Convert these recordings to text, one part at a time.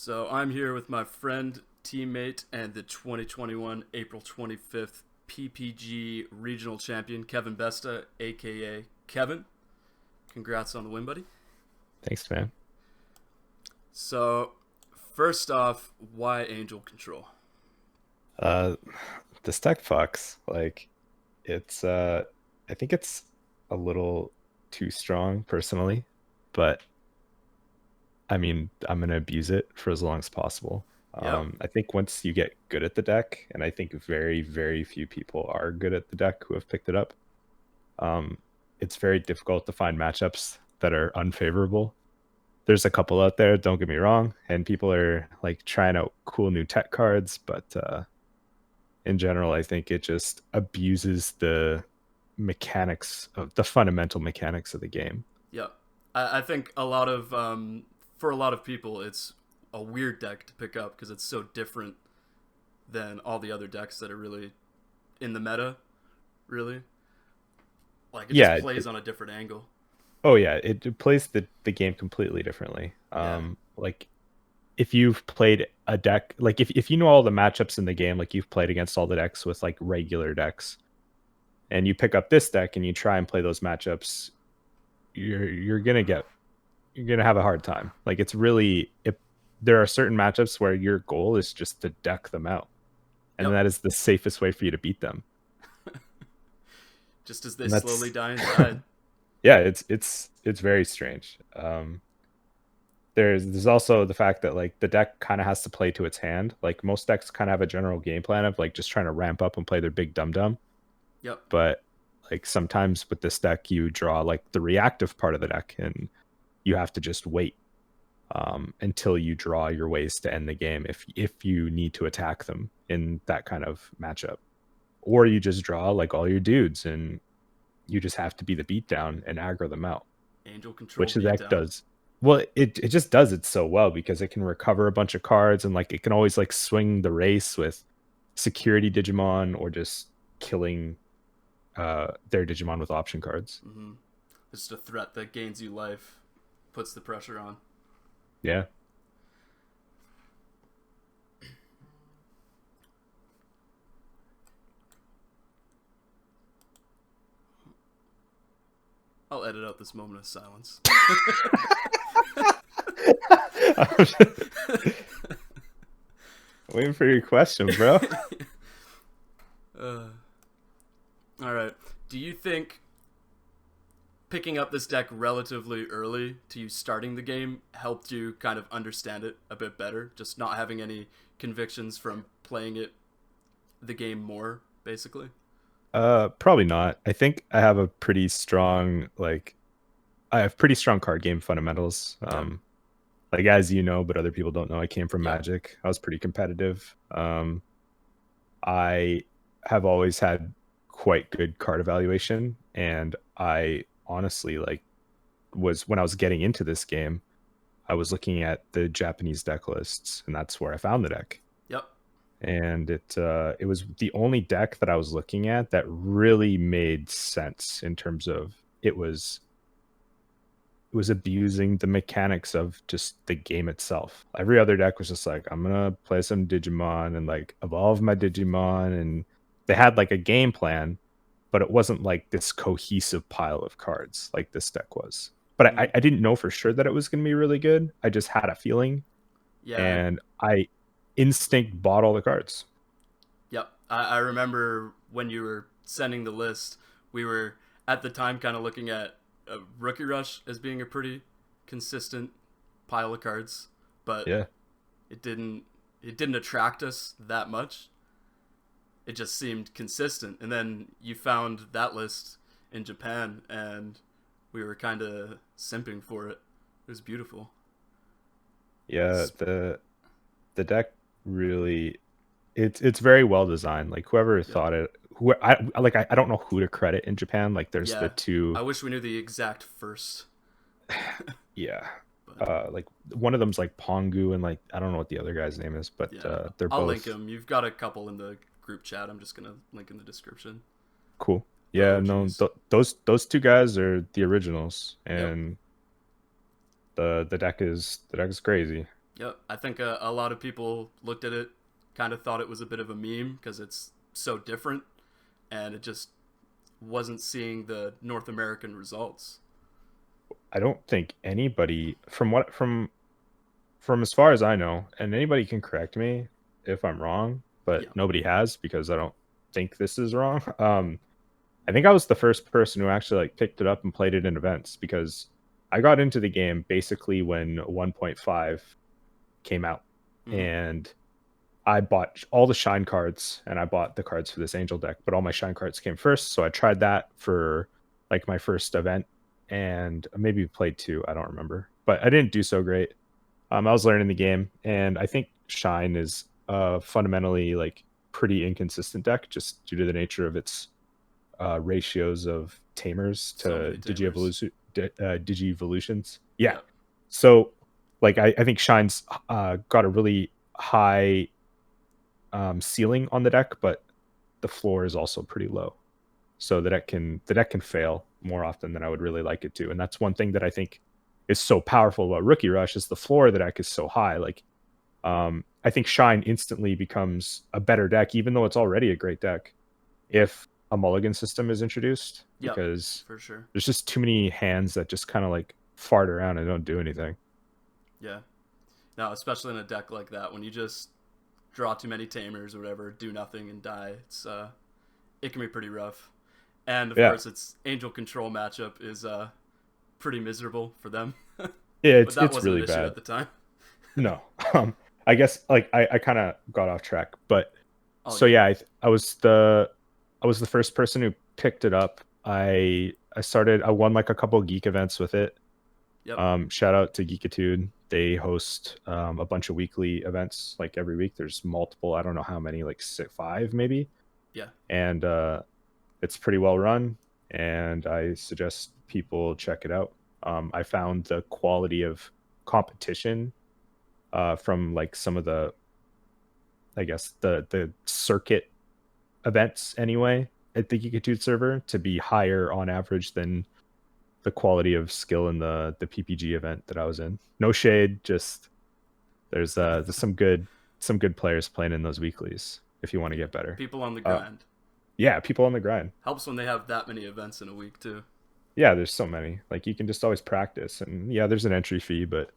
So I'm here with my friend, teammate, and the 2021 April 25th PPG Regional Champion, Kevin Besta, aka Kevin. Congrats on the win, buddy. Thanks, man. So, first off, why Angel Control? Uh, the stack fucks. It's I think it's a little too strong personally, but I mean, I'm gonna abuse it for as long as possible. Yep. I think once you get good at the deck, and I think very, very few people are good at the deck who have picked it up, um, it's very difficult to find matchups that are unfavorable. There's a couple out there, don't get me wrong, and people are like trying out cool new tech cards, but in general, I think it just abuses the mechanics of the fundamental mechanics of the game. Yep. I think for a lot of people, it's a weird deck to pick up because it's so different than all the other decks that are really in the meta, really. Like, it just Yeah. plays on a different angle. Oh yeah. It plays the game completely differently. Yeah. Like if you've played a deck, like if you know all the matchups in the game, like you've played against all the decks with like regular decks, and you pick up this deck and you try and play those matchups, you're gonna get you're gonna have a hard time. Like it's really if there are certain matchups where your goal is just to deck them out, and Yep. that is the safest way for you to beat them. Just as they And slowly that's die inside. yeah, it's very strange. There's also the fact that like the deck kind of has to play to its hand. Like most decks kind of have a general game plan of like just trying to ramp up and play their big dum dum, Yep. but like sometimes with this deck you draw like the reactive part of the deck and you have to just wait until you draw your ways to end the game if you need to attack them in that kind of matchup, or you just draw like all your dudes and you just have to be the beatdown and aggro them out, Angel control which the deck beatdown. does. Well, it just does it so well because it can recover a bunch of cards and like it can always like swing the race with security Digimon or just killing their Digimon with option cards. Mm-hmm. Just a threat that gains you life, puts the pressure on. Yeah. I'll edit out this moment of silence. Waiting for your question, bro. uh, all right. Do you think picking up this deck relatively early to you starting the game helped you kind of understand it a bit better? Just not having any convictions from playing it the game more, basically. Probably not. I think I have a pretty strong I have pretty strong card game fundamentals. Okay. Like as you know, but other people don't know, I came from Yeah. Magic. I was pretty competitive. I have always had quite good card evaluation, and I honestly like was when I was getting into this game, I was looking at the Japanese deck lists, and that's where I found the deck. Yep. And it was the only deck that I was looking at that really made sense in terms of it was abusing the mechanics of just the game itself. Every other deck was just like, I'm gonna play some Digimon and like evolve my Digimon, and they had like a game plan, but it wasn't like this cohesive pile of cards like this deck was. But Mm-hmm. I didn't know for sure that it was gonna be really good. I just had a feeling, Yeah. and I instinct bought all the cards. Yep. I remember when you were sending the list, we were at the time kind of looking at Rookie Rush as being a pretty consistent pile of cards, but Yeah. it didn't it didn't attract us that much. It just seemed consistent. And then you found that list in Japan and we were kind of simping for it. It was beautiful. Yeah, the deck really it's very well designed. Like whoever Yep. thought it, who I don't know who to credit in Japan. Like there's the Yeah. two, I wish we knew the exact first, yeah. but Like one of them's like Pongu, and like I don't know what the other guy's name is, but yeah. they're I'll link both them. You've got a couple in the group chat. I'm just going to link in the description. cool. The Yeah, no, OGs. those two guys are the originals, Yep. and the deck is crazy. Yep. I think a lot of people looked at it, kind of thought it was a bit of a meme because it's so different, and it just wasn't seeing the North American results. I don't think anybody from as far as I know, and anybody can correct me if I'm wrong, but Yeah. nobody has because I don't think this is wrong. I think I was the first person who actually like picked it up and played it in events because I got into the game basically when 1.5 came out, Hmm. and I bought all the shine cards and I bought the cards for this angel deck, but all my shine cards came first. So I tried that for like my first event and maybe played two. I don't remember, but I didn't do so great. I was learning the game, and I think shine is fundamentally like pretty inconsistent deck just due to the nature of its ratios of tamers So many to tamers. Digivolutions. Yeah. Yep. So like I think Shine's got a really high ceiling on the deck, but the floor is also pretty low. So the deck can fail more often than I would really like it to. And that's one thing that I think is so powerful about Rookie Rush is the floor of the deck is so high. Like I think Shine instantly becomes a better deck, even though it's already a great deck, if a mulligan system is introduced, Yep. because For sure. there's just too many hands that just kind of like fart around and don't do anything. Yeah. Now, especially in a deck like that, when you just draw too many tamers or whatever, do nothing and die, it can be pretty rough. And of Yeah. course, its angel control matchup is pretty miserable for them. Yeah, But it's that it's wasn't an really issue bad. at the time. No. I guess like I kind of got off track, but All so good. yeah, I was the first person who picked it up. I won like a couple geek events with it. Yep. Shout out to Geekitude. They host a bunch of weekly events like every week. There's multiple, I don't know how many, like six, five maybe. Yeah. And it's pretty well run, and I suggest people check it out. I found the quality of competition from like some of the, I guess, the circuit events anyway at the Geekitude server to be higher on average than the quality of skill in the PPG event that I was in. No shade, just there's some good players playing in those weeklies if you want to Yeah. get better. People on the Uh, grind. yeah, people on the grind. Helps when they have that many events in a week too. Yeah, there's so many. Like you can just always practice, and yeah, there's an entry fee, but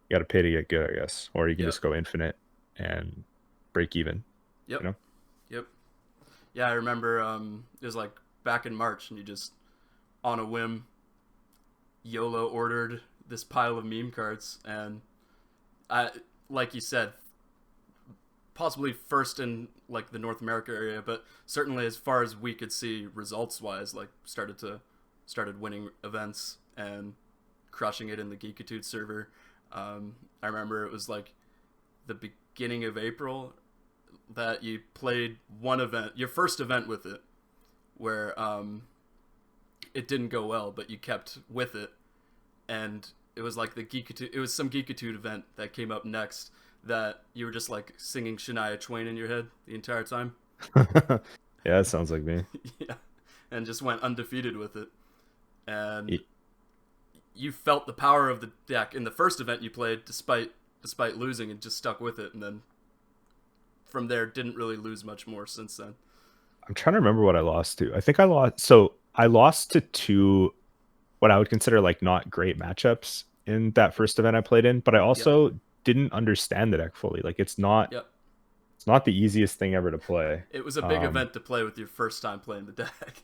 you got to pay to get good, I guess. Or you can Yep. just go infinite and break even. Yep. You know? Yep. Yeah, I remember it was like back in March, and you just on a whim YOLO ordered this pile of meme cards, and I, like you said, possibly first in like the North America area, but certainly as far as we could see results wise, like started winning events and crushing it in the Geekitude server. I remember it was like the beginning of April that you played one event, your first event with it, where it didn't go well, but you kept with it, and it was like it was some Geekitude event that came up next that you were just like singing Shania Twain in your head the entire time. Yeah, that sounds like me. Yeah, and just went undefeated with it. And Y- you felt the power of the deck in the first event you played, despite losing, and just stuck with it. And then from there, didn't really lose much more since then. I'm trying to remember what I lost to. I lost to two what I would consider like not great matchups in that first event I played in, but I Yep, also didn't understand the deck fully. Like yep. it's not the easiest thing ever to play. It was a big Um event to play with your first time playing the deck.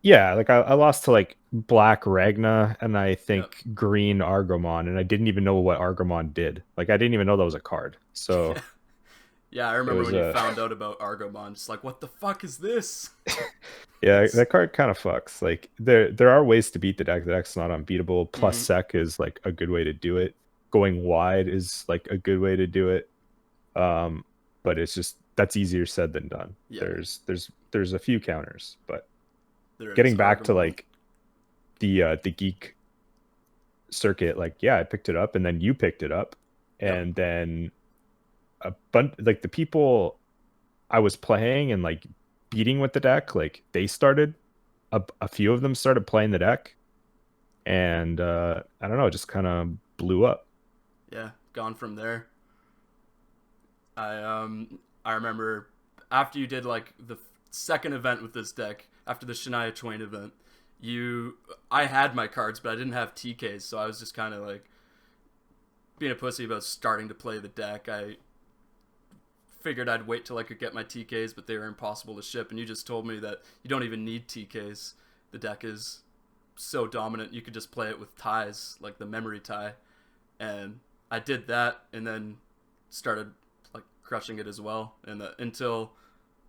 yeah, like I lost to like Black Ragna and I Yep. think Green Argomon, and I didn't even know what Argomon did. Like I didn't even know that was a card. Yeah. So Yeah, I it remember was when you a found out about Argomon, just like, what the fuck is this? yeah, It's that card kind of fucks. Like there are ways to beat the deck. The deck's not unbeatable. Plus mm-hmm. sec is like a good way to do it. Going wide is like a good way to do it. Um, but it's just that's easier said than done. Yeah, There's a few counters, but there is getting back to Argomon. like the geek circuit, like yeah, I picked it up and then you picked it up, Yep. and then a bunch like the people I was playing and like beating with the deck, like they started a few of them started playing the deck, and I don't know, it just kind of blew up. Yeah, gone from there. I remember after you did like the second event with this deck, after the Shania Twain event, I had my cards, but I didn't have TKs, so I was just kind of like being a pussy about starting to play the deck. I figured I'd wait till I could get my TKs, but they were impossible to ship. And you just told me that you don't even need TKs. The deck is so dominant, you could just play it with ties, like the memory tie. And I did that, and then started like crushing it as well. And until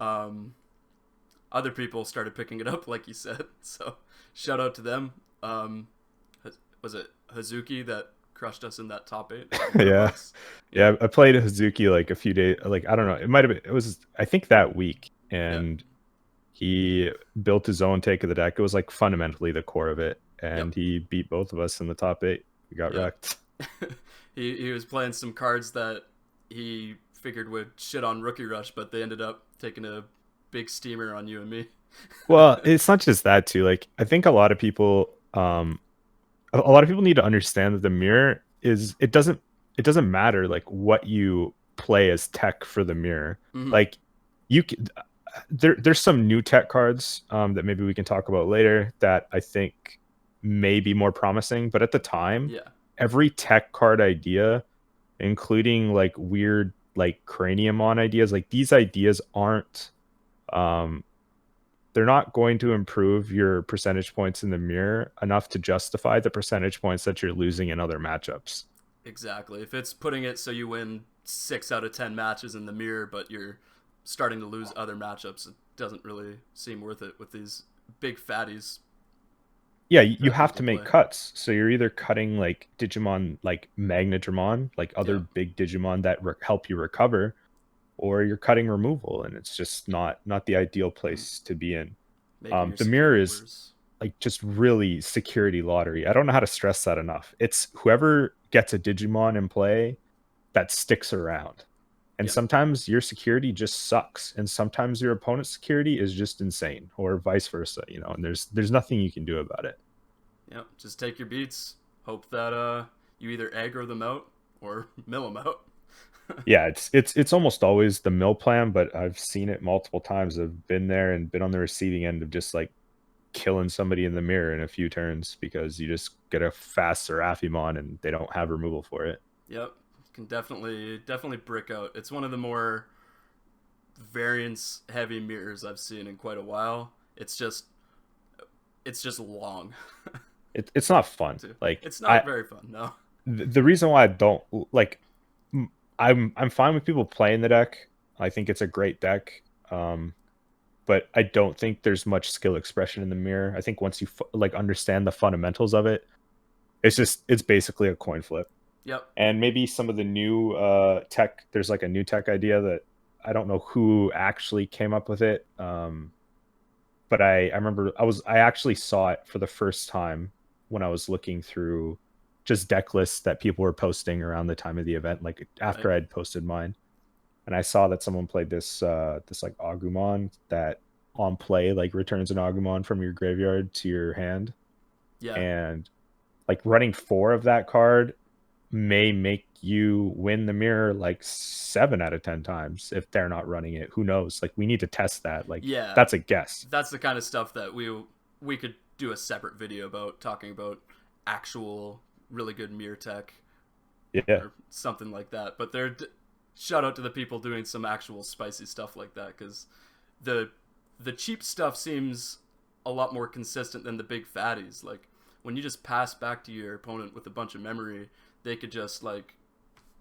other people started picking it up, like you said. So shout out to them. Was it Hazuki that crushed us in that top 8? Yeah. Yeah, I played Hazuki like a few days, like I don't know, it might have been, it was I think that week, and he built his own take of the deck. It was like fundamentally the core of it, and he beat both of us in the top 8. We got wrecked. he was playing some cards that he figured would shit on Rookie Rush, but they ended up taking a big steamer on you and me. Well, it's not just that too. Like I think a lot of people need to understand that the mirror is, it doesn't matter like what you play as tech for the mirror. Mm-hmm. Like you can, there's some new tech cards that maybe we can talk about later that I think may be more promising, but at the time, every tech card idea, including like weird like Craniumon ideas, like these ideas aren't they're not going to improve your percentage points in the mirror enough to justify the percentage points that you're losing in other matchups. Exactly. If it's putting it so you win 6 out of 10 matches in the mirror, but you're starting to lose other matchups, it doesn't really seem worth it with these big fatties. Yeah, you have to make cuts. So you're either cutting like Digimon like Magnadramon, like other big Digimon that help you recover, or you're cutting removal, and it's just not the ideal place to be in. The mirror is like just really security lottery. I don't know how to stress that enough. It's whoever gets a Digimon in play that sticks around. And sometimes your security just sucks, and sometimes your opponent's security is just insane, or vice versa, you know, and there's nothing you can do about it. Yep, just take your beats. Hope that you either aggro them out or mill them out. Yeah, it's almost always the mill plan, but I've seen it multiple times. I've been there and been on the receiving end of just like killing somebody in the mirror in a few turns because you just get a fast Seraphimon and they don't have removal for it. Yep, can definitely brick out. It's one of the more variance heavy mirrors I've seen in quite a while. It's just long. It's not fun. Like it's not very fun. No. The reason why I don't like, I'm fine with people playing the deck. I think it's a great deck. But I don't think there's much skill expression in the mirror. I think once you like understand the fundamentals of it, it's basically a coin flip. Yep. And maybe some of the new tech, there's like a new tech idea that I don't know who actually came up with it. But I remember I actually saw it for the first time when I was looking through just deck lists that people were posting around the time of the event, like after I'd posted mine. And I saw that someone played this like Agumon that on play like returns an Agumon from your graveyard to your hand. Yeah. And like running 4 of that card may make you win the mirror like 7 out of 10 times if they're not running it. Who knows? Like we need to test that. Like that's a guess. That's the kind of stuff that we could do a separate video about, talking about actual really good mirror tech. Yeah. Or something like that. But they're shout out to the people doing some actual spicy stuff like that, because the cheap stuff seems a lot more consistent than the big fatties. Like when you just pass back to your opponent with a bunch of memory, they could just like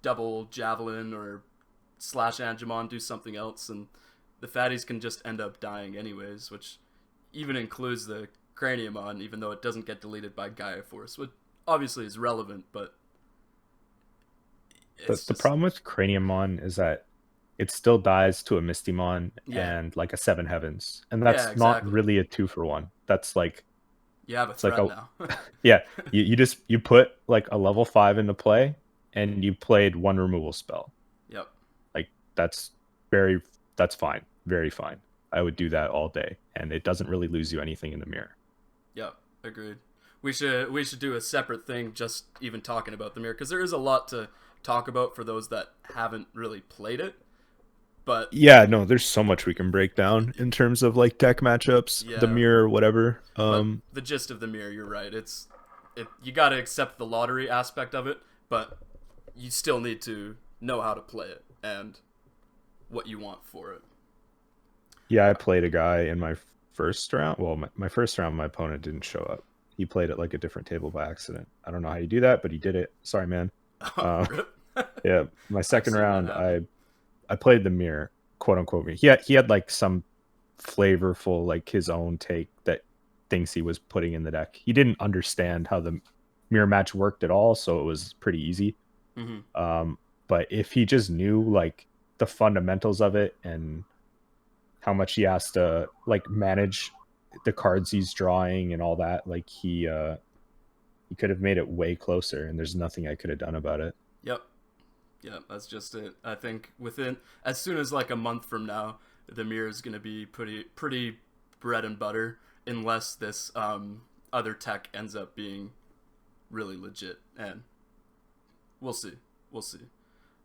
double javelin or slash Angemon, do something else, and the fatties can just end up dying anyways, which even includes the Craniumon, even though it doesn't get deleted by Gaia Force, which obviously is relevant, but the problem with Craniumon is that it still dies to a Mistymon and like a 7 Heavens, and that's not really a 2-for-1. That's like you have a threat now. Yeah, you put like a level 5 into play, and you played 1 removal spell. Yep. Like that's fine, very fine. I would do that all day, and it doesn't really lose you anything in the mirror. Yep, agreed. we should do a separate thing just even talking about the mirror, because there is a lot to talk about for those that haven't really played it. But Yeah, no, there's so much we can break down in terms of like deck matchups, the yeah, mirror, whatever. but the gist of the mirror, you're right. You got to accept the lottery aspect of it, but you still need to know how to play it and what you want for it. Yeah, I played a guy in my first round. Well, my first round, my opponent didn't show up. He played at like a different table by accident. I don't know how you do that, but he did it. Sorry, man. Uh, Rip. yeah, my I've second seen that round, happen. I played the mirror, quote unquote mirror. He had like some flavorful, like his own take that things he was putting in the deck. He didn't understand how the mirror match worked at all, so it was pretty easy. Hmm. Um, but if he just knew like the fundamentals of it and how much he has to like manage the cards he's drawing and all that, like he could have made it way closer, and there's nothing I could have done about it. Yep. Yeah, that's just it. I think within as soon as like a month from now, the mirror is gonna be pretty bread and butter, unless this other tech ends up being really legit, and we'll see. We'll see.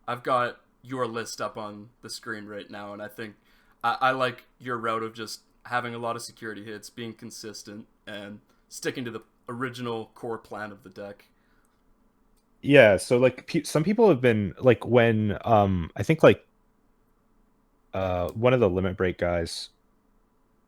I've got your list up on the screen right now, and I think I like your route of just having a lot of security hits, being consistent, and sticking to the original core plan of the deck. Yeah, so like some people have been like when I think like one of the limit break guys,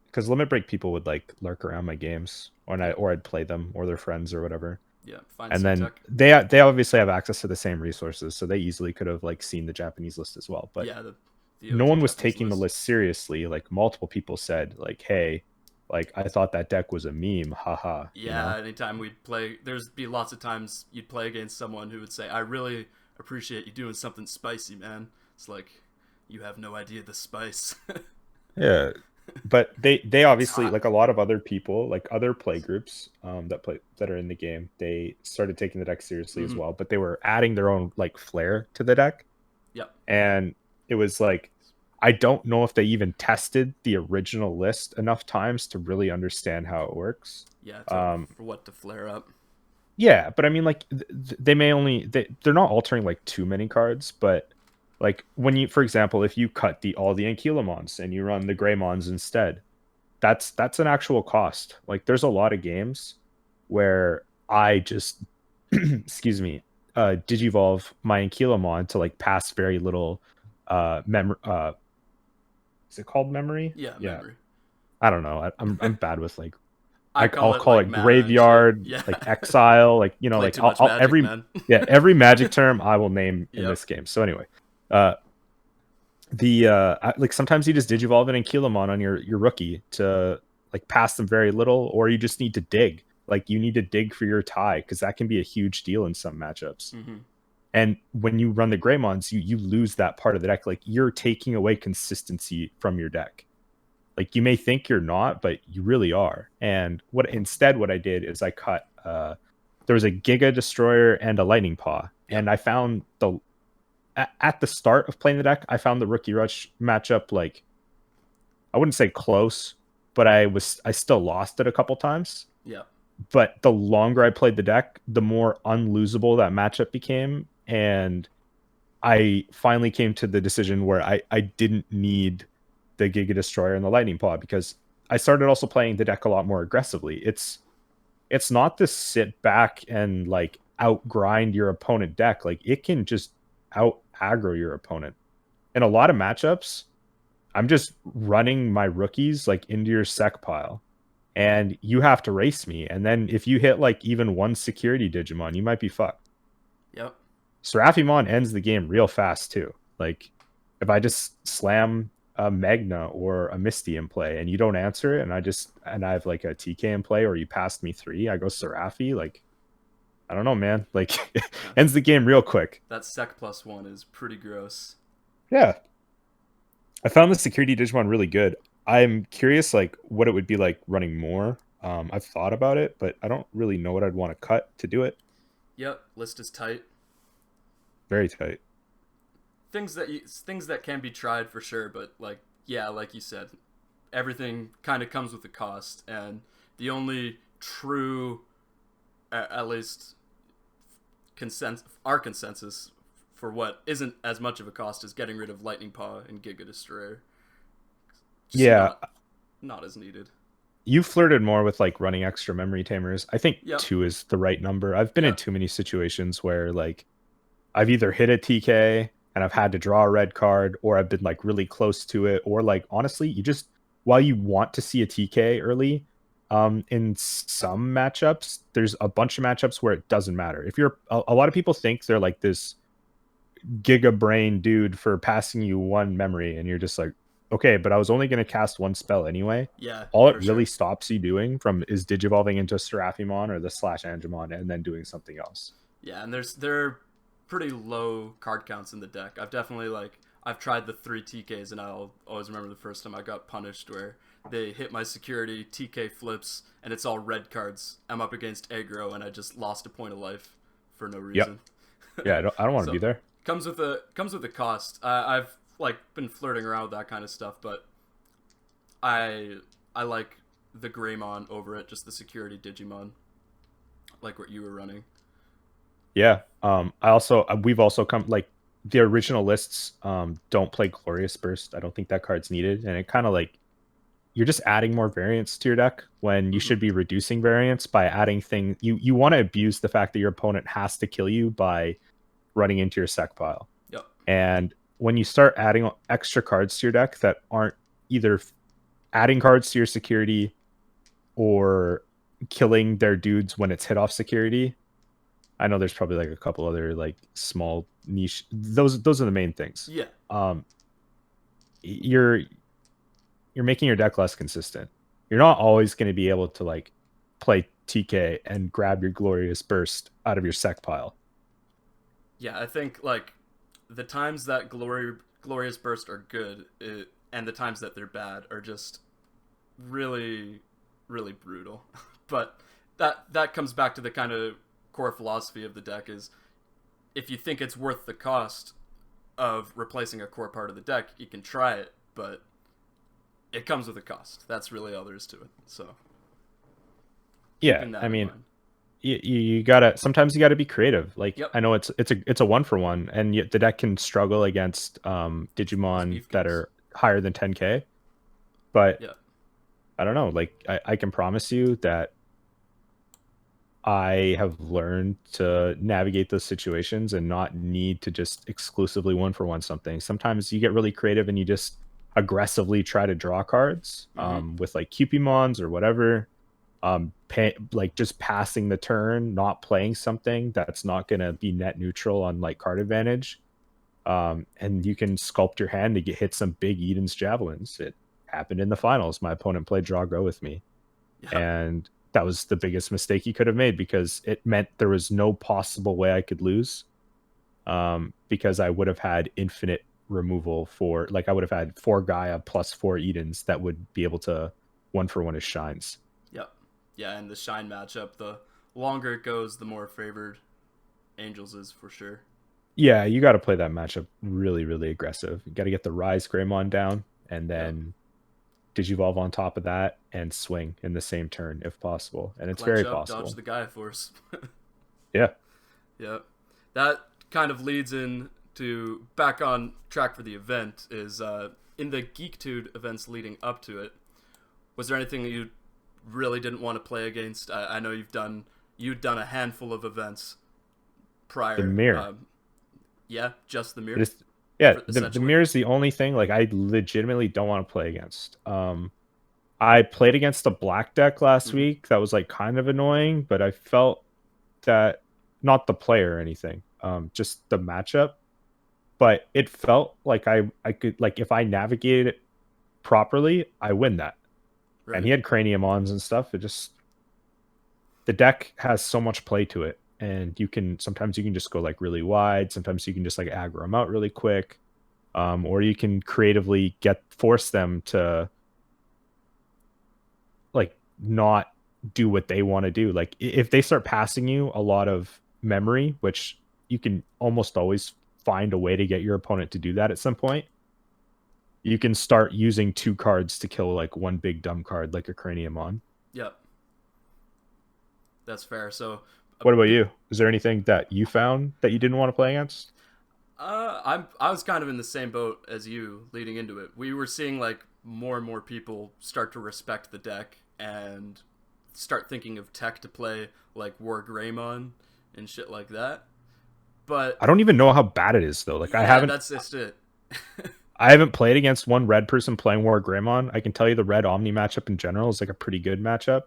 because limit break people would like lurk around my games, Yeah, or I'd play them or their friends or whatever. yeah. Find And some then tech. they obviously have access to the same resources, so they easily could have like seen the Japanese list as well. But Yeah, the no OG one was Japanese taking the list. list seriously. Like multiple people said, like, "Hey, like I thought that deck was a meme, haha," you Yeah, know? anytime we'd play, there's be lots of times you'd play against someone who would say, "I really appreciate you doing something spicy, man." It's like you have no idea the spice. Yeah. But they Game's obviously, hot. like a lot of other people, like other play groups that are in the game, they started taking the deck seriously as Mm-hmm. well, but they were adding their own like flair to the deck. Yep. And it was like I don't know if they even tested the original list enough times to really understand how it works. Yeah, Um, for what to flare up. yeah, but I mean, like they may only they're not altering like too many cards, but like when you, for example, if you cut the all the Ankylamons and you run the Greymons instead, that's an actual cost. Like there's a lot of games where I just excuse me, digivolve my Ankylamon to like pass very little memory. Is it called memory? Yeah, Yeah, memory. I don't know. I'm bad with like I I'll call it call like it mana and shit. graveyard, Yeah. like exile, like you know, Play like too much I'll magic, every man. yeah every magic term I will name in Yep. this game. So anyway, uh, like sometimes you just digivolve an Ankylamon on your rookie to like pass them very little, or you just need to dig. Like you need to dig for your tie because that can be a huge deal in some matchups. Mm-hmm. And when you run the Greymons, you lose that part of the deck. Like you're taking away consistency from your deck. Like you may think you're not, but you really are. And what I did is I cut there was a Giga Destroyer and a Lightning Paw. Yep. And I found at the start of playing the deck, I found the Rookie Rush matchup like I wouldn't say close, but I still lost it a couple times. Yep. But the longer I played the deck, the more unlosable that matchup became. And I finally came to the decision where I didn't need the Giga Destroyer and the Lightning Paw because I started also playing the deck a lot more aggressively. It's not this sit back and like outgrind your opponent deck. Like it can just out aggro your opponent. In a lot of matchups, I'm just running my rookies like into your sec pile. And you have to race me. And then if you hit like even one security Digimon, you might be fucked. Yep. Seraphimon ends the game real fast too. Like if I just slam a Magna or a Misty in play and you don't answer it, and I have like a TK in play, or you passed me 3, I go Seraphi. Like I don't know, man. Like Yeah. ends the game real quick. That sec +1 is pretty gross. Yeah, I found the security Digimon really good. I'm curious like what it would be like running more. I've thought about it, but I don't really know what I'd want to cut to do it. Yep. List is tight. Very tight. Things that can be tried for sure, but like yeah, like you said, everything kind of comes with a cost, and the only true at least our consensus for what isn't as much of a cost as getting rid of Lightning Paw and Giga Destroyer. Just Yeah, not as needed. you flirted more with like running extra memory tamers. I think Yep. 2 is the right number. I've been in Yep. too many situations where like I've either hit a TK and I've had to draw a red card, or I've been like really close to it, or like honestly, you just while you want to see a TK early, in some matchups, there's a bunch of matchups where it doesn't matter. If you're a lot of people think they're like this giga brain dude for passing you one memory, and you're just like, okay, but I was only going to cast one spell anyway. Yeah, All it for really sure. stops you doing from is digivolving into Seraphimon or the slash Angemon and then doing something else. Yeah, and there are pretty low card counts in the deck. I've tried the 3 TKs, and I'll always remember the first time I got punished where they hit my security, TK flips, and it's all red cards. I'm up against aggro, and I just lost a point of life for no Yep. reason. Yeah, I don't want to So be there. comes with a cost. I've like been flirting around with that kind of stuff, but I like the Greymon over it, just the security Digimon, like what you were running. Yeah. We've also come like the original lists don't play Glorious Burst. I don't think that card's needed, and it kind of like you're just adding more variance to your deck when you Mm-hmm. should be reducing variance by adding things. You want to abuse the fact that your opponent has to kill you by running into your sec pile. Yep. And when you start adding extra cards to your deck that aren't either adding cards to your security or killing their dudes when it's hit off security, I know there's probably like a couple other like small niche. Those are the main things. Yeah. Um, you're making your deck less consistent. You're not always going to be able to like play TK and grab your Glorious Burst out of your sec pile. Yeah, I think like the times that glorious burst are good, and the times that they're bad are just really, really brutal. But that comes back to the kind of core philosophy of the deck is if you think it's worth the cost of replacing a core part of the deck, you can try it, but it comes with a cost. That's really all there is to it. So Yeah, keeping that I in mean, mind. you gotta sometimes you gotta be creative. Like Yep. I know it's a 1-for-1, and yet the deck can struggle against These Digimon that beefcakes. are higher than 10k. But Yeah. I don't know. Like I can promise you that I have learned to navigate those situations and not need to just exclusively 1-for-1 something. Sometimes you get really creative and you just aggressively try to draw cards Mm-hmm. with like Cupimons or whatever. Like just passing the turn, not playing something that's not going to be net neutral on like card advantage. And you can sculpt your hand to hit some big Eden's javelins. It happened in the finals. My opponent played draw go with me, Yep. and that was the biggest mistake he could have made because it meant there was no possible way I could lose. Because I would have had infinite removal for like I would have had 4 Gaia plus 4 Edens that would be able to 1-for-1 his shines. Yep. Yeah, and the shine matchup, the longer it goes, the more favored Angels is for sure. Yeah, you got to play that matchup really, really aggressive. You got to get the Rise Greymon down and Yep. then Digivolve on top of that and swing in the same turn if possible. And it's Clench very up, dodge possible. the Gaia Force. Yeah. Yep. That kind of leads in to back on track for the event is in the Geektude events leading up to it. Was there anything that you really didn't want to play against? I know you'd done a handful of events The prior. mirror. Yeah, just the It mirror, is, yeah, the essentially. mirror is the only thing like I legitimately don't want to play against. I played against a black deck last Mm-hmm. week that was like kind of annoying, but I felt that not the player or anything, just the matchup. But it felt like I could like if I navigated it properly, I win that. And Right. he had craniumons and stuff. It just the deck has so much play to it, and sometimes you can just go like really wide. Sometimes you can just like aggro them out really quick, or you can creatively force them to like not do what they want to do. Like if they start passing you a lot of memory, which you can almost always find a way to get your opponent to do that at some point, you can start using 2 cards to kill like one big dumb card like a craniumon. Yep. That's fair. So a What about bit. you? Is there anything that you found that you didn't want to play against? I was kind of in the same boat as you leading into it. We were seeing like more and more people start to respect the deck and start thinking of tech to play like War Greymon and shit like that. But I don't even know how bad it is though. Like yeah, that's just it. I haven't played against one red person playing War Greymon. I can tell you the red Omni matchup in general is like a pretty good matchup.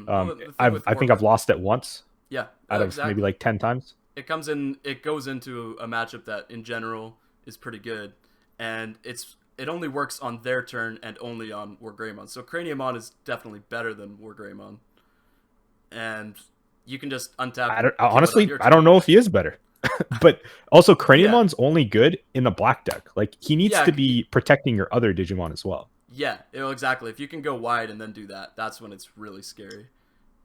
Well, the thing with I think I've lost it once yeah, out of maybe exactly. like 10 times. It goes into a matchup that in general is pretty good, and it only works on their turn and only on War Greymon. So Craniumon is definitely better than War Greymon, and you can just untap and kill it on Honestly, your I don't turn. know if he is better. But also Yeah, Craniumon's only good in a black deck. Like he needs yeah, to be protecting your other Digimon as well. yeah. Exactly. If you can go wide and then do that, that's when it's really scary.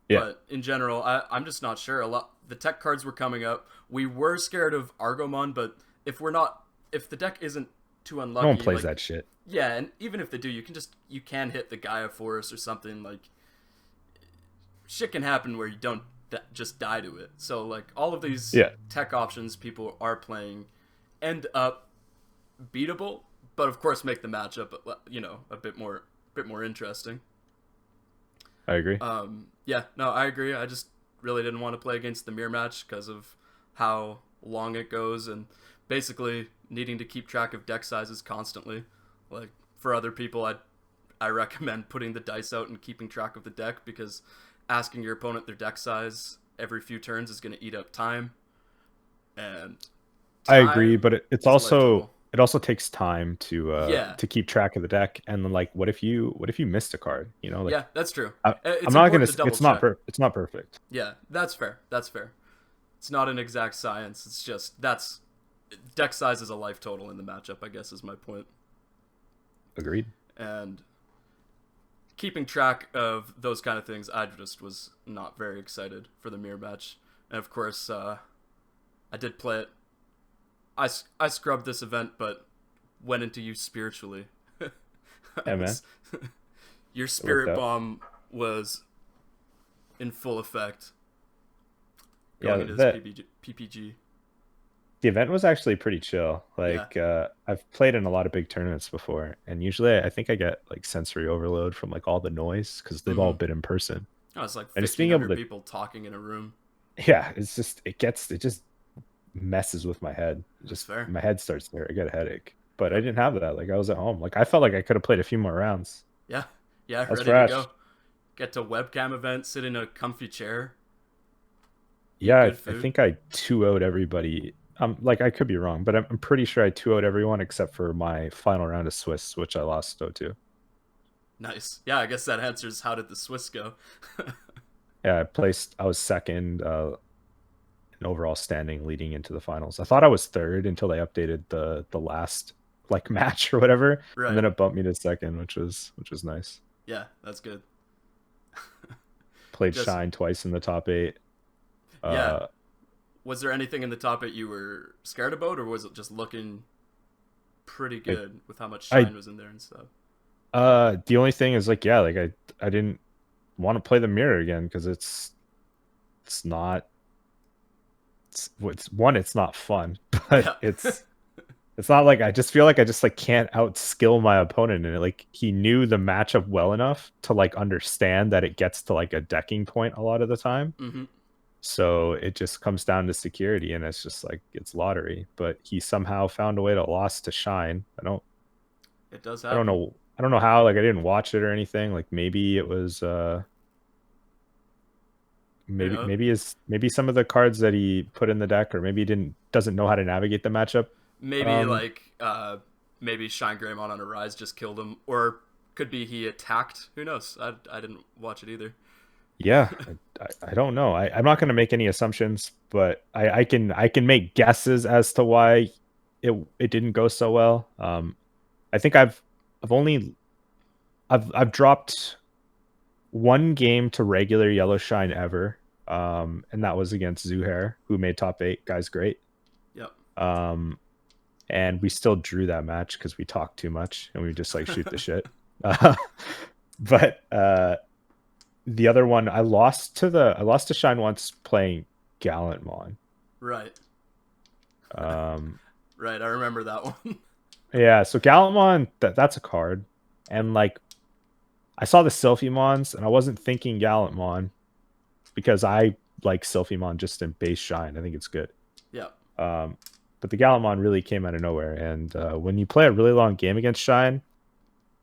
Yeah. But in general, I'm just not sure. A lot the tech cards were coming up. We were scared of Argomon, but if the deck isn't too No one unlucky, plays like that shit. yeah, and even if they do, you can hit the Gaia Force or something like shit can happen where you don't just die to it. So like all of these Yeah, tech options people are playing end up beatable, but of course make the matchup a bit more interesting. I agree. Yeah, no, I agree. I just really didn't want to play against the mirror match because of how long it goes and basically needing to keep track of deck sizes constantly. Like for other people, I recommend putting the dice out and keeping track of the deck because asking your opponent their deck size every few turns is going to eat up time, and I agree, time but it's is a life also total. it also takes time Yeah, to keep track of the deck. And then like what if you missed a card? You know, like yeah, that's true. I'm It's not gonna important to double check. it's not perfect. Yeah, that's fair. That's fair. It's not an exact science. It's just that's deck size is a life total in the matchup, I guess is my point. Agreed. And keeping track of those kind of things, I just was not very excited for the mirror match. And of course, I did play it. I scrubbed this event, but went into you spiritually. Yeah, man, was, your it worked spirit out. bomb was in full effect going Yeah, into this PPG. the event was actually pretty chill. Yeah. Like I've played in a lot of big tournaments before, and usually I think I get like sensory overload from like all the noise because they've all Mm-hmm. been in person. Oh, it's like And just being able 1,500 to, people talking in a room. yeah, it just messes with my head. That's Just fair. my head starts to hurt. I get a headache. But I Yep. didn't have that. Like I was at home. Like I felt like I could have played a few more rounds. Yeah. Yeah. I was Ready to fresh. go. Get to webcam event, sit in a comfy chair, eat Yeah, good I food. think I 2-0'd everybody. Like I could be wrong, but I'm pretty sure I 2-0'd everyone except for my final round of Swiss, which I lost 0-2. Nice. Yeah, I guess that answers how did the Swiss go. Yeah, I was second in overall standing leading into the finals. I thought I was third until they updated the last like match or whatever, and Right. then it bumped me to second, which was nice. Yeah, that's good. Played Just Shine twice in the top 8. yeah. Uh Was there anything in the top eight you were scared about, or was it just looking pretty I good with how much I shine was in there and stuff? the only thing is like yeah, like I didn't want to play the mirror again because it's not it's one, it's not fun, but Yeah. it's not like I just feel like I just like can't outskill my opponent in it. Like he knew the matchup well enough to like understand that it gets to like a decking point a lot of the time. Mm-hmm. So it just comes down to security and it's just like it's lottery. But he somehow found a way to lost to Shine. It does I don't happen. know I don't know how, like I didn't watch it or anything. Like maybe it was Who knows? maybe some of the cards that he put in the deck, or maybe he didn't doesn't know how to navigate the matchup. Maybe Um like maybe Shine Greymon on a rise just killed him, or could be he attacked. Who knows? I didn't watch it either. yeah, I don't know. I'm not going to make any assumptions, but I can make guesses as to why it didn't go so well. I think I've only I've dropped one game to regular yellow shine ever, and that was against Zuhair, who made top 8. Guy's great. Yep. Um, and we still drew that match because we talked too much and we just like shoot the shit. Uh, but the other one, I lost to Shine once playing Gallantmon. Right. Um, Right. I remember that one. yeah, so Gallantmon, that's a card, and like I saw the Sylphimons, and I wasn't thinking Gallantmon because I like Sylphimon just in base Shine. I think it's good. Yeah. But the Gallantmon really came out of nowhere, and when you play a really long game against Shine,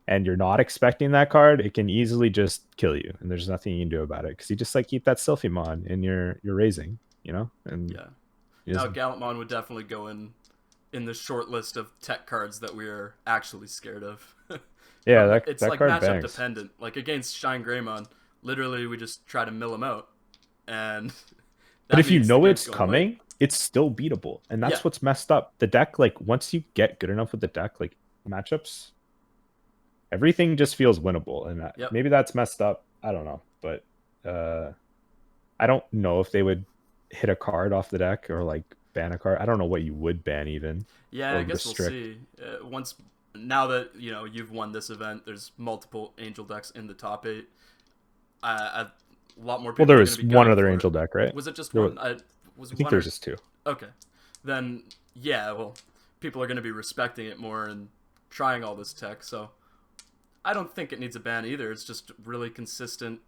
and you're not expecting that card, it can easily just kill you, and there's nothing you can do about it because you just like keep that Sylphimon in your raising, you know, and Yeah. just, Now, Gallantmon would definitely go in the short list of tech cards that we are actually scared of. yeah, It's that like card matchup bangs. dependent. Like against Shine Greymon, literally we just try to mill him out, and But that if you means the know game's it's going away. coming, it's still beatable, and Yeah. that's what's messed up. The deck, like once you get good enough with the deck, like matchups, everything just feels winnable, and Yep. maybe that's messed up. I don't know, but I don't know if they would hit a card off the deck or like ban a card. I don't know what you would ban even Yeah. or I guess we'll restrict. see. Once now that you've won this event, there's multiple Angel decks in the top eight. A lot more Well, people there are going to was be one gunning other for it. angel deck, right? Was it just There was, one? Was I it think one there was or just two. okay? Then yeah, well, people are going to be respecting it more and trying all this tech. So I don't think it needs a ban either. It's just really consistent.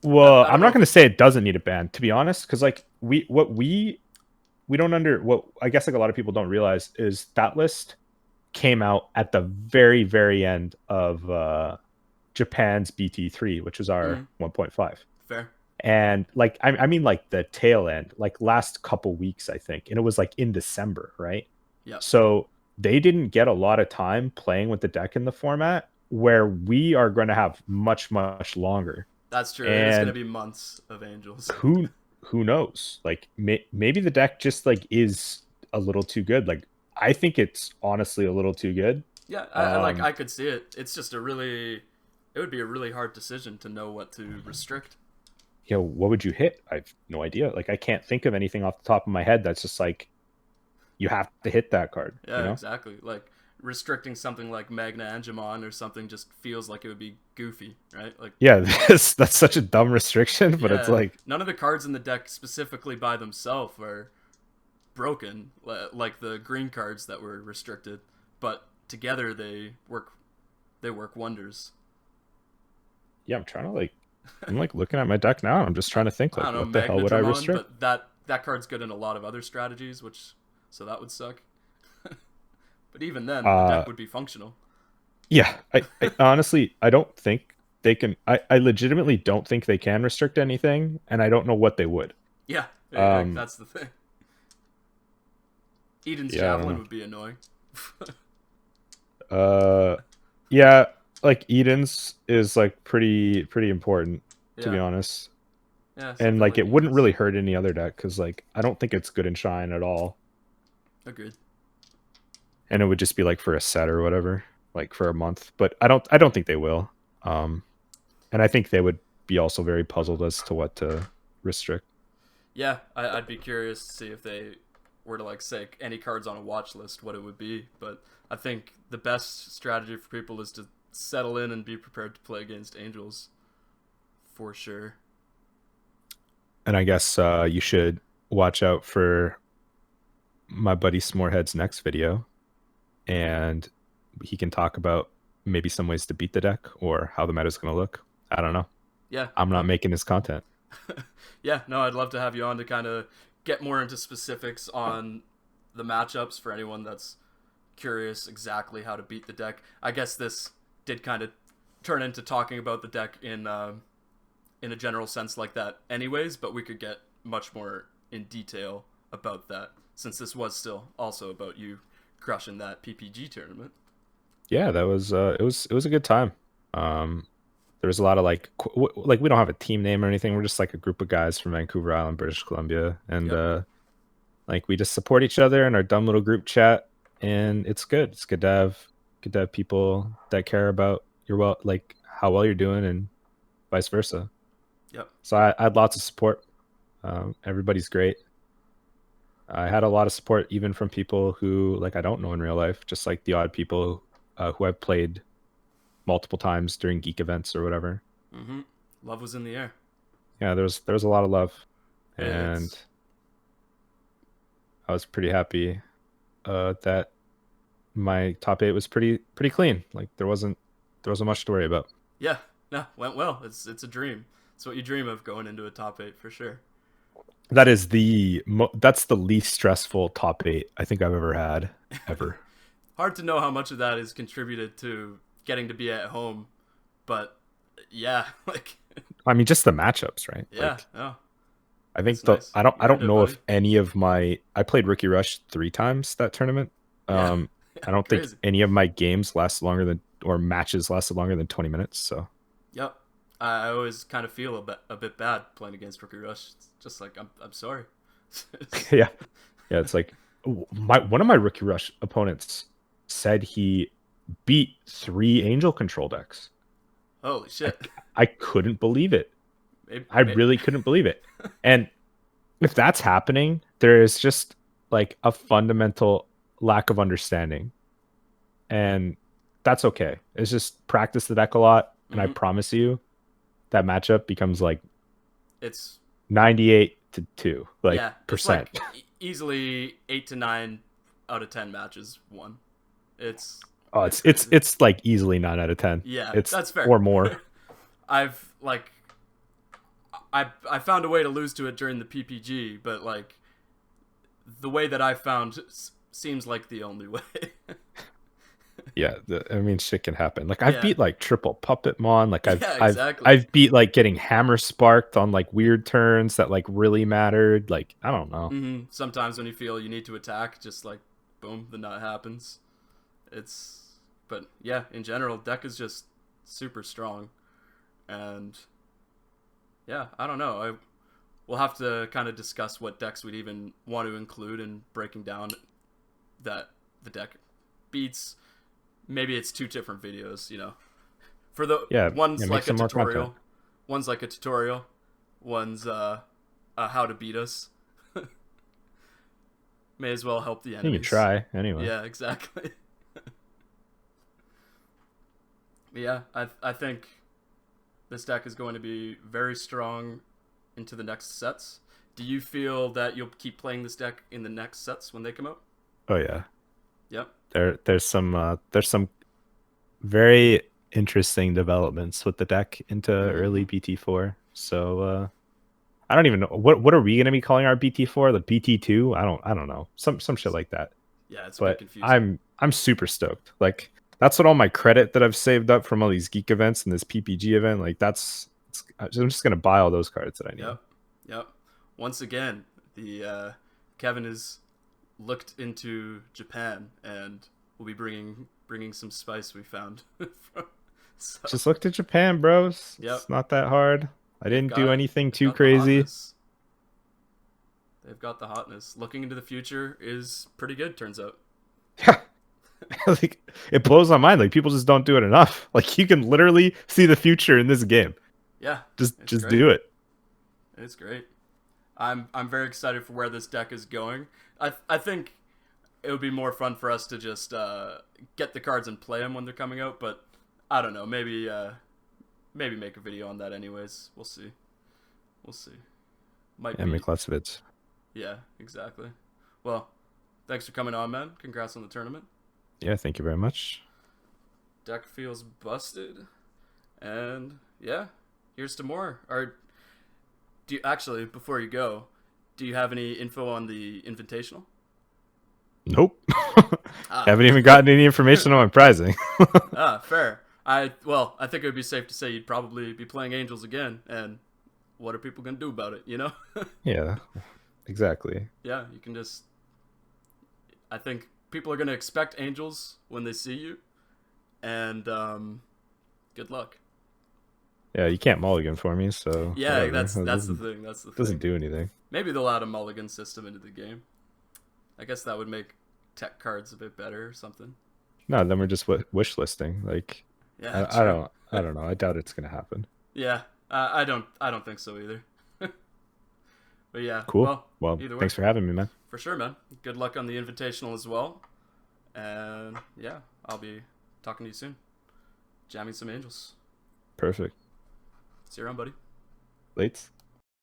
Well, I don't I'm know not if going to it. say it doesn't need a ban, to be honest, because like we don't what I guess like a lot of people don't realize is that list came out at the very end of Japan's BT3, which was our Mm, 1.5. fair. And like I mean like the tail end, like last couple weeks, I think, and it was like in December, right? Yep, So they didn't get a lot of time playing with the deck in the format where we are going to have much longer. that's true. It is going to And be months of angels. who who knows? Like maybe the deck just like is a little too good. Like I think it's honestly a little too good. Yeah, Um, I could see it. It's just a really. It would be a really hard decision to know what to restrict. what would you hit? I've no idea. Like I can't think of anything off the top of my head that's just like you have to hit that card, you Yeah, know? exactly. Like restricting something like Magna Angemon or something just feels like it would be goofy, right? Like, Yeah, that's such a dumb restriction, but it's yeah, like none of the cards in the deck specifically by themselves are broken, like the green cards that were restricted, but together they work. They work wonders. yeah, I'm like looking at my deck now and I'm just trying to think I like don't know what the hell would I Magnadramon, restrict? but that card's good in a lot of other strategies, which so that would suck. But even then, the Uh deck would be functional. yeah, I honestly I don't think they can I legitimately don't think they can restrict anything and I don't know what they would. Yeah, Um that's the thing. Eden's yeah, I don't Javelin know. would be annoying. Uh yeah, like Eden's is like pretty important to be Yeah, honest. yeah, And something like like it wouldn't Eden's. really hurt any other deck cuz like I don't think it's good in Shine at all. Agreed. And it would just be like for a set or whatever, like for a month. But I don't think they will. Um, and I think they would be also very puzzled as to what to restrict. Yeah, I'd be curious to see if they were to like say any cards on a watch list, what it would be. But I think the best strategy for people is to settle in and be prepared to play against angels, for sure. And I guess you should watch out for my buddy Smorehead's next video, and he can talk about maybe some ways to beat the deck or how the meta is going to look. I don't know. Yeah, I'm not no, making his content. yeah, no, I'd love to have you on to kind of get more into specifics on the matchups for anyone that's curious exactly how to beat the deck. I guess this did kind of turn into talking about the deck in a general sense like that, anyways. But we could get much more in detail about that since this was still also about you crushing that PPG tournament. Yeah, that was it was a good time. Um, there was a lot of like like we don't have a team name or anything. We're just like a group of guys from Vancouver Island, British Columbia, and Yep. like we just support each other in our dumb little group chat, and it's good. It's good to have people that care about your like how well you're doing, and vice versa. Yep. So I had lots of support. Everybody's great. I had a lot of support even from people who like I don't know in real life, just like the odd people who I've played multiple times during geek events or whatever. Mm-hmm. Love was in the air. Yeah, there was a lot of love, and It's I was pretty happy that my top eight was pretty clean. Like there wasn't much to worry about. yeah, no, went well. It's a dream. It's what you dream of going into a top eight for sure. That's the least stressful top eight I think I've ever had ever. Hard to know how much of that is contributed to getting to be at home, but yeah, like I mean, just the matchups, right? yeah, Like no, I think that's nice. I You don't earned it, know buddy. if any of my I played Rookie Rush 3 times that tournament. Yeah, I yeah, don't think crazy. any of my games last longer than or matches lasted longer than 20 minutes. So Yep. I always kind of feel a bit bad playing against Rookie Rush. It's just like I'm sorry. yeah, yeah. It's like my one of my Rookie Rush opponents said he beat 3 Angel control decks. Holy I shit. I couldn't believe it. Maybe, I maybe, really couldn't believe it. And if that's happening, there is just like a fundamental lack of understanding. And that's okay. It's just practice the deck a lot. And I hmm promise you that matchup becomes like it's 98 to 2, like yeah, it's percent. like easily 8 to 9 out of 10 matches won. It's Oh, it's it's crazy. it's like easily 9 out of 10. Yeah, It's that's fair. or more. I've like I found a way to lose to it during the PPG, but like the way that I found seems like the only way. Yeah, I mean, shit can happen. Like I've Yeah, beat like triple puppet mon. Like I've yeah, I've exactly. I've beat like getting hammer sparked on like weird turns that like really mattered. Like I don't know. Sometimes when you feel you need to attack, just like boom, the nut happens. It's but yeah, in general, deck is just super strong, and yeah, I don't know. We'll have to kind of discuss what decks we'd even want to include in breaking down that the deck beats. Maybe it's two different videos, you know. For the Yeah, yeah. one's Make like a some more content. tutorial, one's like a tutorial, one's how to beat us. May as well help the You can enemies. try anyway. Yeah, exactly. Yeah, I think this deck is going to be very strong into the next sets. Do you feel that you'll keep playing this deck in the next sets when they come out? Oh yeah. Yep. There's some very interesting developments with the deck into Mm-hmm. early BT4. So I don't even know what are we gonna be calling our BT4? The BT2? I don't know. Some shit like that. Yeah, it's a bit But confusing. I'm super stoked. Like that's what all my credit that I've saved up from all these geek events and this PPG event. Like I'm just gonna buy all those cards that I need. Yep. Yep. Once again, the Kevin has looked into Japan and will be bringing some spice we found. So, Just look to Japan, bros. yep, It's not that hard. I they've didn't do got it. anything They've too got the crazy. hotness. They've got the hotness. Looking into the future is pretty good. Turns out. Like it blows my mind. Like people just don't do it enough. Like you can literally see the future in this game. Yeah, Just it's just great. do it. It's great. I'm very excited for where this deck is going. I think it would be more fun for us to just get the cards and play them when they're coming out. But I don't know. Maybe make a video on that. Anyways, we'll see. We'll see. Might Yeah, be. make lots of it. Yeah, exactly. Well, thanks for coming on, man. Congrats on the tournament. Yeah, thank you very much. Deck feels busted, and yeah, here's to more. Or do you actually before you go? Do you have any info on the invitational? Nope. Ah, Haven't even gotten any information on my pricing. fair. I think it would be safe to say you'd probably be playing Angels again, and what are people gonna do about it? You know? Yeah, exactly. Yeah, you can just. I think people are gonna expect Angels when they see you, and good luck. Yeah, you can't mulligan for me, so Yeah, whatever. that's the thing. That's the Doesn't thing. do anything. Maybe they'll add a mulligan system into the game. I guess that would make tech cards a bit better or something. No, then we're just wish listing. Like, Yeah, I true. don't I don't know. I doubt it's gonna happen. Yeah, I don't think so either. But yeah, Cool. well, Well, either way, thanks for having me, man. for sure, man. Good luck on the invitational as well. And yeah, I'll be talking to you soon. Jamming some angels. Perfect. See you around, buddy. Lates.